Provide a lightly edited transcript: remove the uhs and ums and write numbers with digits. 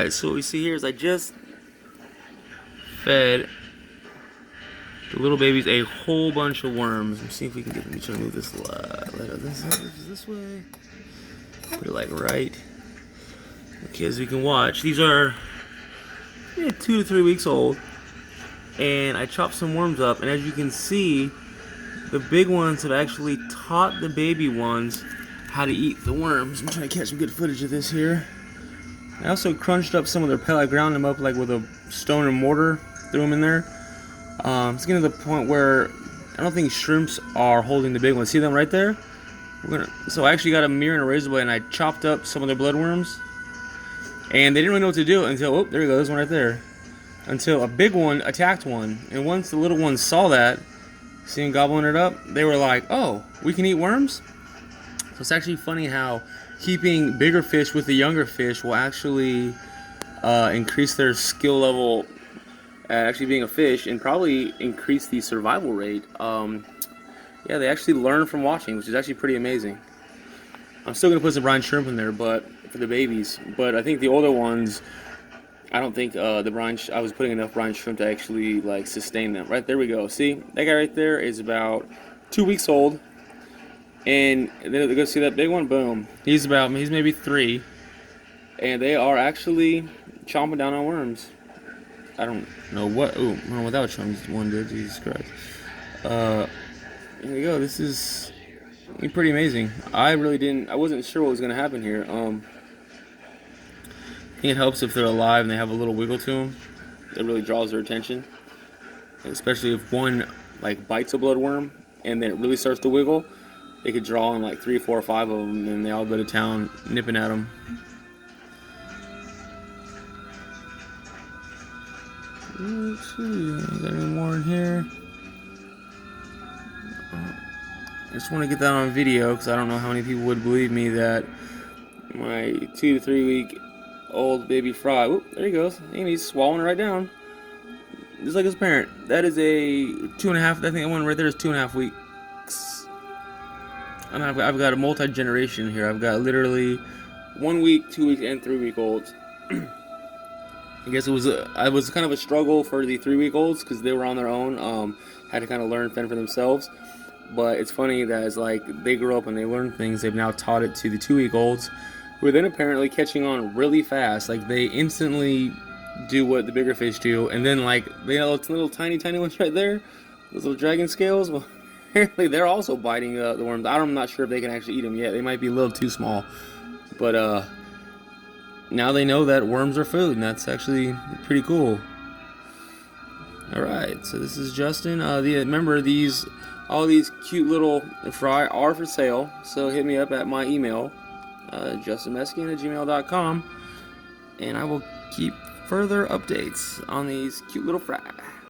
Alright, so what we see here is I just fed the little babies a whole bunch of worms. Let's see if we can get them to move this this way. Put it like right. Okay, as we can watch, these are 2 to 3 weeks old. And I chopped some worms up, and as you can see, the big ones have actually taught the baby ones how to eat the worms. I'm trying to catch some good footage of this here. I also crunched up some of their pellet. I ground them up like with a stone and mortar, threw them in there. It's getting to the point where I don't think shrimps are holding the big ones. See them right there? So I actually got a mirror and a razor blade, and I chopped up some of their bloodworms. And they didn't really know what to do until, oh, there you go, there's one right there. Until a big one attacked one. And once the little ones saw that, seeing gobbling it up, they were like, oh, we can eat worms? So it's actually funny how keeping bigger fish with the younger fish will actually increase their skill level at actually being a fish, and probably increase the survival rate. Yeah, they actually learn from watching, which is actually pretty amazing. I'm still going to put some brine shrimp in there, but for the babies. But I think the older ones, I don't think I was putting enough brine shrimp to actually like sustain them. Right, there we go. See, that guy right there is about 2 weeks old. And then they go see that big one, boom. He's maybe 3. And they are actually chomping down on worms. I don't know what, ooh, I don't know what that one did, Jesus Christ. Here we go, this is pretty amazing. I wasn't sure what was going to happen here. I think it helps if they're alive and they have a little wiggle to them. It really draws their attention. Especially if one like bites a bloodworm and then it really starts to wiggle, they could draw in like 3, 4, or 5 of them, and they all go to town nipping at them. Let's see, got any more in here? I just want to get that on video because I don't know how many people would believe me that my 2 to 3 week old baby fry. Oop, there he goes. And he's swallowing it right down, just like his parent. That is a 2.5. I think that one right there is 2.5 weeks. And I've got a multi-generation here. I've got literally 1 week, 2 weeks, and 3 week olds. I guess it was kind of a struggle for the 3 week olds because they were on their own. Had to kind of learn, fend for themselves. But it's funny that it's like they grew up and they learned things. They've now taught it to the 2 week olds, who are then apparently catching on really fast. Like they instantly do what the bigger fish do, and then like they have little tiny ones right there, those little dragon scales. Well, apparently they're also biting the worms. I'm not sure if they can actually eat them yet. They might be a little too small, but now they know that worms are food, and that's actually pretty cool. Alright, so this is Justin. Remember, all these cute little fry are for sale, so hit me up at my email, justinmeskian@gmail.com, and I will keep further updates on these cute little fry.